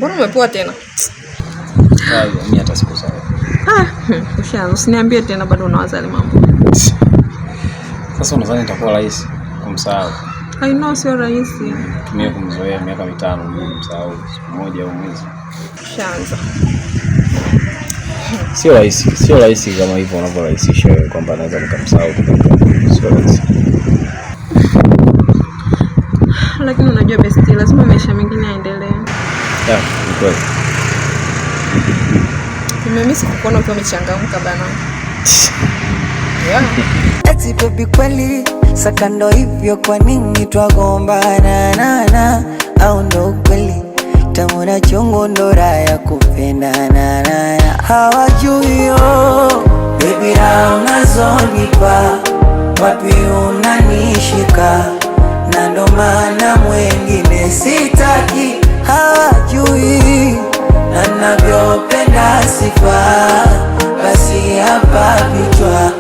Mbona umepoa tena? Mimi hata sikusahau. Ushaanza usiniambie tena bado unawaza ile mambo. Sasa unadhani itakuwa rahisi kumsahau? I know sio rahisi. Tumie kumzoea miaka 5 ili kumsahau siku moja au mwezi. Ushaanza. Sio rahisi kama hivyo unavyorahisisha wewe kwamba naweza nikamsahau. Sio rahisi. Lakini unajua bestie, lazima maisha mengine yaendelee. Ni kweli. Nimemiss kukuona ukiwa umechangamka bana. Eti baby kweli sakando hivyo kwa nini twagombana na au ndo kweli tamona chungu ndo raya kupendana na hawajui yo baby na unazonipa wapi unanishika na ndo maana mwengine sitaki hawajui na navyopenda sifa basi hapa vichwa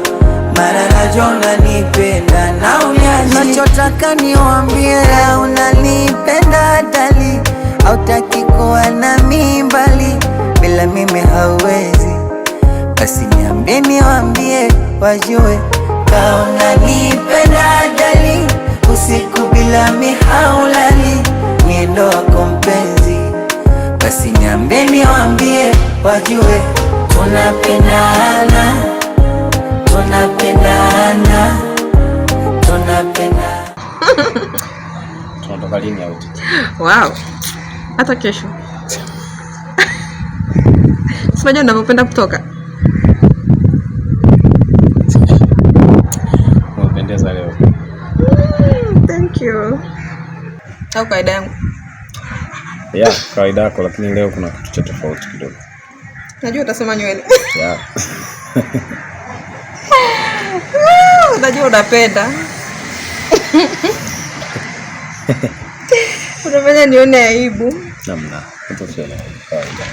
mara najona nipenda na unyaji nachotaka niwambie unanipenda dali hautaki kuwa na mimbali bila mimi hauwezi basi niambie niwambie wajue ka unanipenda dali usiku bila mihaulali niendo wako mpenzi basi niambie niwambie wajue tunapendana Tunatoka lini out? Wow. Hata kesho. Unajua ninapenda kutoka. Unapendeza leo. Thank you. Au kaida yangu. Kaida yako lakini leo kuna kitu cha tofauti kidogo. Najua utasema nywele. Najua unapenda. Unafanya nione aibu. Namna. Utofanya kawaida.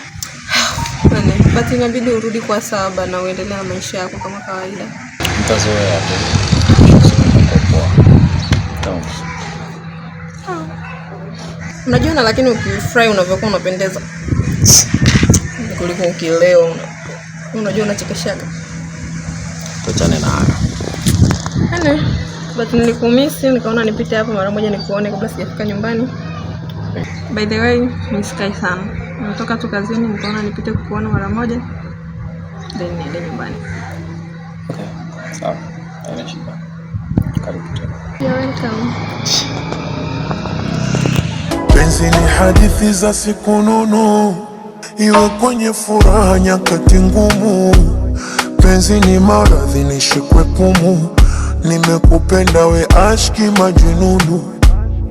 Basi inabidi urudi kwa saba na uendelee na maisha yako kama kawaida. Nitazoea tu. Unajua lakini ukifurahi unavyokuwa unapendeza. Kuliko ukileo. Unajua unachekeshaka. Tuachane na hayo. But nilikumisi nikaona nipite hapa mara moja nikuone kabla sijafika nyumbani. By the way, niskai sana. Nimetoka tu kazini nikaona nipite kukuona mara moja. Then niende nyumbani. Okay. Sawa. Haina shida. Karibu tena. You're welcome. Penzi ni hadithi za siku nono, iwe kwenye furaha nyakati ngumu. Penzi ni maradhi nishikwe pumu, nimekupenda we ashki majununu.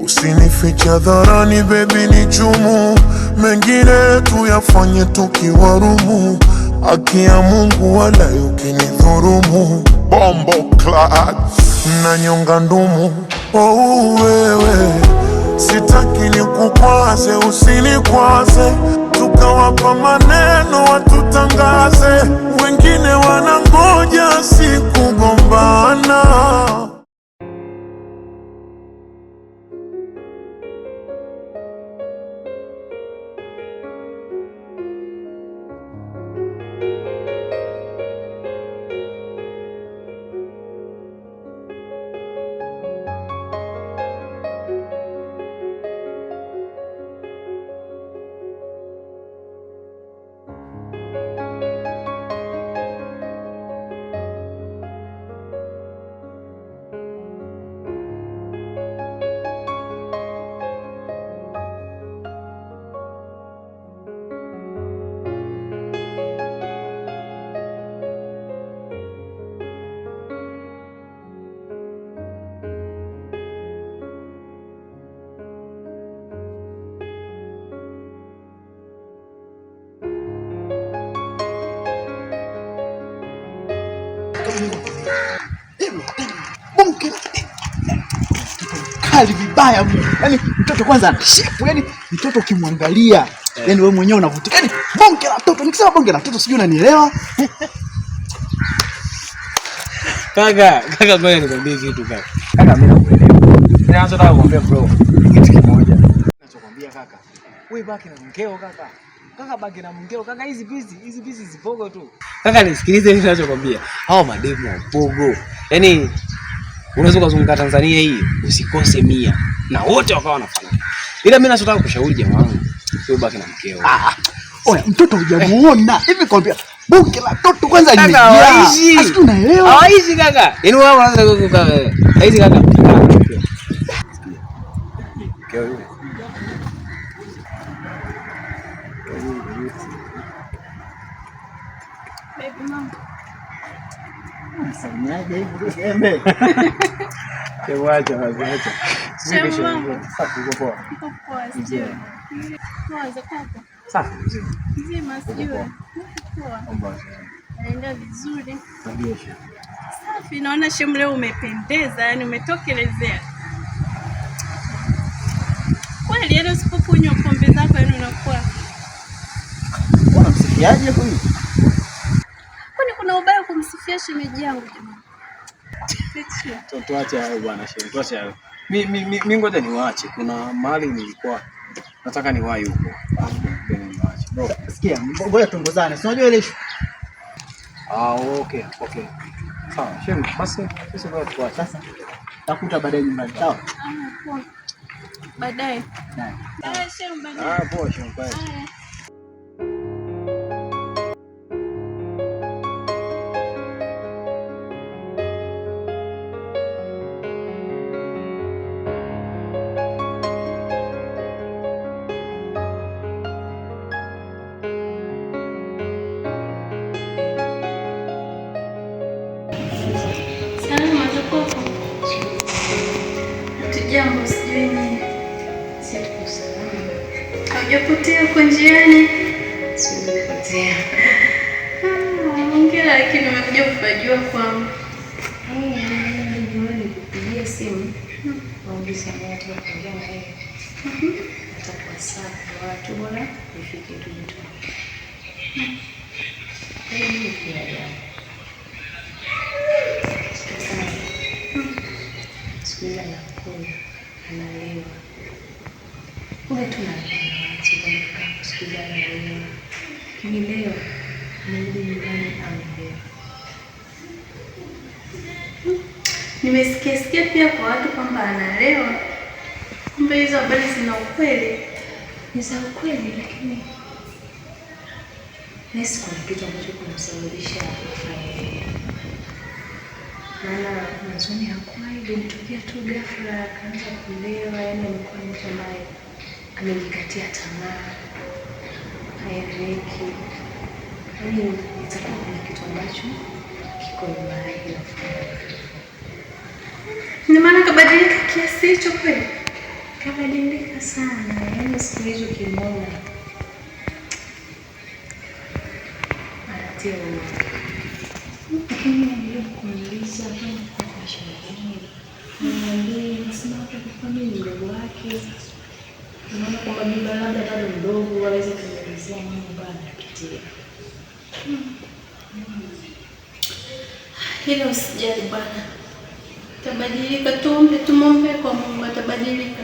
Usinifiche hadharani baby ni chumu, mengine tuyafanye tukiwarumu. Haki ya Mungu wala ukinidhurumu. Bombo clad na nyonga ndumu. Oh wewe sitaki nikukwaze usinikwaze, tukawapa maneno watutangaze, wengine wanangoja sikugombana. Kali vibaya, yani mtoto kwanza ana shepu, yani mtoto ukimwangalia yani wewe mwenyewe unavutika, yani bonge la mtoto. Nikisema bonge la mtoto sijui unanielewa. Kaka ngoja nikwambie kitu kaka. Kaka mimi nakuelewa. Naanza na kuambia bro kitu kimoja. Ninachokwambia kaka, wewe baki na mkeo kaka. Kaka baki na mkeo kaka, hizi bizi zipogo tu. Kaka nisikilize mimi ninachokwambia. Hao mademu wa pogo. Yaani unaweza kuzunguka Tanzania hii usikose 100 na wote wakawa wanafanana. Ila mimi ninachotaka kushauri jamaa wangu, wewe baki na mkeo. Oya, mtoto hujamuona. Hivi kwambia bonge la toto kwanza ni. Hawaishi. Tunaelewa. Hawaishi kaka. Yaani wewe unaanza kukuka wewe. Haishi kaka. Mkeo yule. Baby mama. Msamiaje hivi sembe? Acha. Sisi mambo. Safi uko poa. Uko poa sijui. Poa za kwako. Safi mzima. Mzima sijui. Poa. Naenda vizuri. Ndio. Safi, naona shemu leo umependeza, yani umetokelezea. Kweli yani usipokunywa pombe zako yani unakuwa. Unamsikiaje huyu? Kwani kuna ubaya kumsifia shemeji yangu jamani? Tuache hayo bwana shemeji, tuache hayo. Mimi ngoja niwaache. Kuna mahali nilikuwa nataka niwahi huko. Niwaache. Bro, sikia, ngoja tuongozane. Si unajua ile issue? Okay. Sawa, shemeji, basi sisi ngoja tuache. Sasa takuta baadaye nyumbani. Sawa? Poa. Baadaye. Shemeji baadaye. Poa shemeji. Jambo sijui nini. Siku salama. Haujapotea uko njiani? Sijapotea. Hongera lakini umekuja kufajua kwangu. Ndio nikupigia simu. Waambie mimi tutaongea na yeye. Atakuwa sawa watu bora ifike tu mtu. Mimi pia ya. Sikia na kula. Analewa. Wewe tunalewa. Sikia analewa. Lakini leo nirudi nyumbani amelewa. Nimesikia pia kwa watu kwamba analewa. Kumbe hizo habari zina ukweli. Ni za ukweli lakini nesi kuna kitu ambacho kinamsababisha afanye. Maana mwanzoni hakuwa ilitokea tu ghafla akaanza kulewa, yani alikuwa mtu ambaye amejikatia tamaa. Haeleweki. Yaani itakuwa kuna kitu ambacho kiko nyuma yake. Ni maana kabadilika kiasi hicho kweli? Kabadilika sana. Yaani siku hizo kimona anatia uoga. Lakini ndio kumuuliza kama kwa shemeji. Ndio nasema kwa mimi mdogo wake. Naona kwamba baba labda bado mdogo waweze kuelezea mambo ambayo anapitia. Hilo usijali bwana. Tabadilika, tumombe kwa Mungu atabadilika.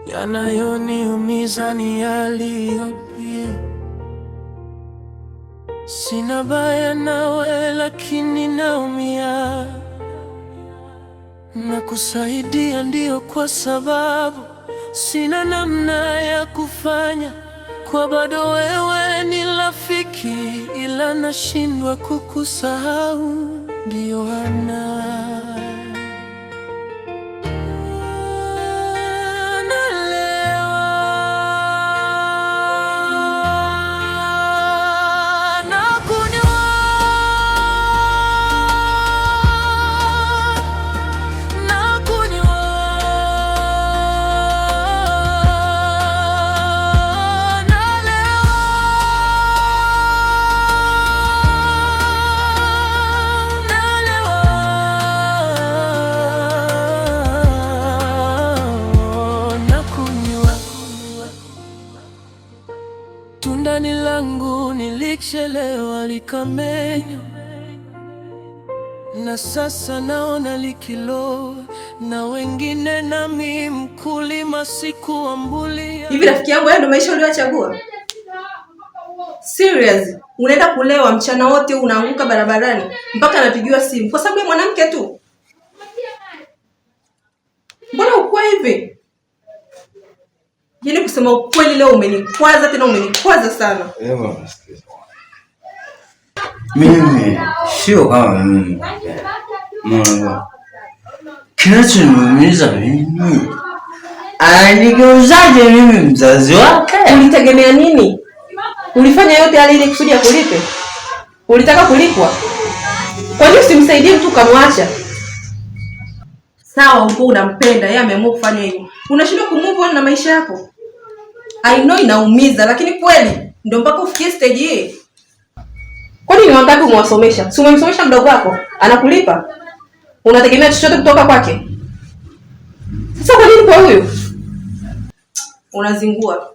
Yanayoniumiza ni yaliyopita. Sina baya nawe lakini naumia. Nakusaidia ndio kwa sababu sina namna ya kufanya. Kwa bado wewe ni rafiki ila nashindwa kukusahau. Ndio ana nilichelewa likamenywa, na sasa naona likiloa na wengine, nami mkulima sikuambulia. Hivi rafiki yangu, wewe ndio maisha uliochagua? Serious? Unaenda kulewa mchana wote, unaanguka barabarani mpaka anapigiwa simu kwa sababu ya mwanamke tu? Mbona ukua hivi? Yaani kusema ukweli leo umenikwaza, tena umenikwaza sana. Mimi sio kama mimi. Mungu. Kinachoniumiza mimi, anigeuzaje mimi mzazi wake? Ulitegemea nini? Ulifanya yote yale ili kusudi kulipe? Ulitaka kulipwa? Kwa nini usimsaidie mtu kamwacha? Sawa, uko unampenda, yeye ameamua kufanya hivyo. Unashindwa kumove on na maisha yako. I know inaumiza, lakini kweli ndio mpaka ufikie stage hii. Kwa nini wanataka kumwasomesha? Si umemsomesha mdogo wako? Anakulipa? Unategemea chochote kutoka kwake? Sasa kwa nini kwa huyu? Unazingua.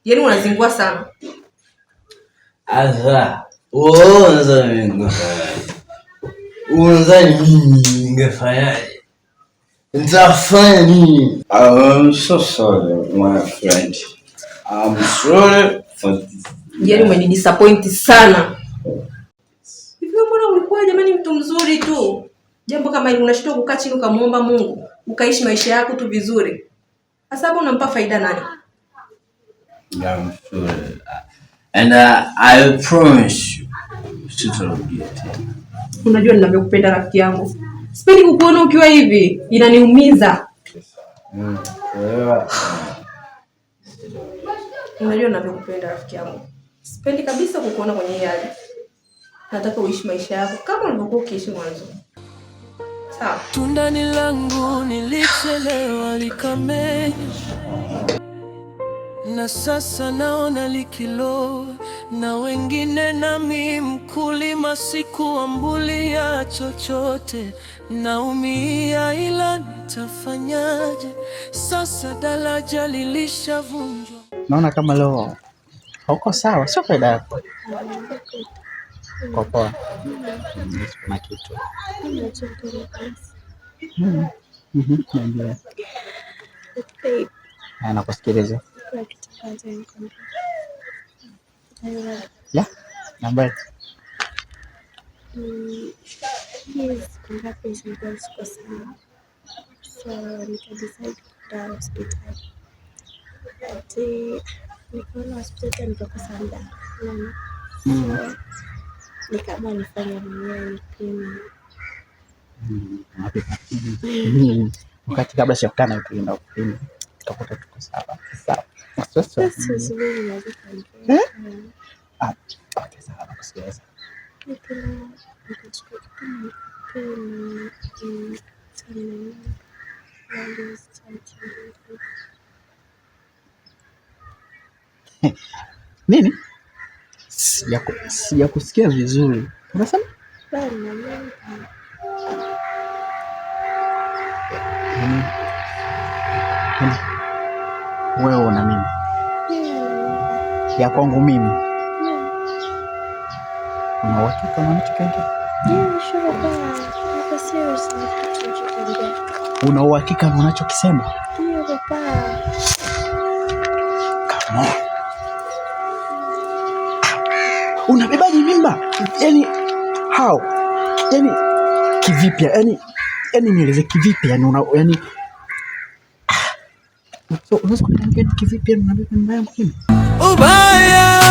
Yaani unazingua sana. Asa, unadhani mimi ningefanyaje? Nitafanya nini? I'm so sorry, my friend. I'm sorry for this. Yaani umenidisappoint sana. Hivi mbona ulikuwa jamani mtu mzuri tu? Jambo kama hili unashindwa kukaa chini ukamuomba Mungu, ukaishi maisha yako tu vizuri. Sasa hapo unampa faida nani? I'm sorry. And I promise you, sitarudia tena. Unajua ninavyokupenda rafiki yangu. Sipendi kukuona ukiwa hivi, inaniumiza. Unajua ninavyokupenda rafiki yangu. Sipendi kabisa kukuona kwenye hali. Nataka uishi maisha yako kama ulivyokuwa ukiishi mwanzo. Sawa. Tundani langu nilichelewa likamenywa, na sasa naona likiloa na wengine, nami mkulima sikuambulia chochote. Naumia ila nitafanyaje? Sasa daraja lilishavunjwa. Naona kama leo hauko sawa, sio faida yako. Kwa poa. Na kitu. Ndio. Nakusikiliza. Yeah, number. Yes, congratulations kwa sana. So nikadecide kwenda hospitali. Nikaona hospitali nikakosa muda. Nikaamua nifanye mwenyewe nipime. Wakati kabla sijakutana tulienda kupima. Tukakuta tuko sawa. Sawa. Sasa okay, sawa, nakusikiliza. Nini? Sijakusikia vizuri. Unasema? Wewe na mimi. Ya kwangu mimi. Una uhakika na unachokenda? Una uhakika na unachokisema? Come on. Unabebaje mimba? Yaani how? Yaani kivipi? Yaani nieleze kivipi? Yaani so unaweza kuniambia kivipi unabeba mimba yangu? Ubaya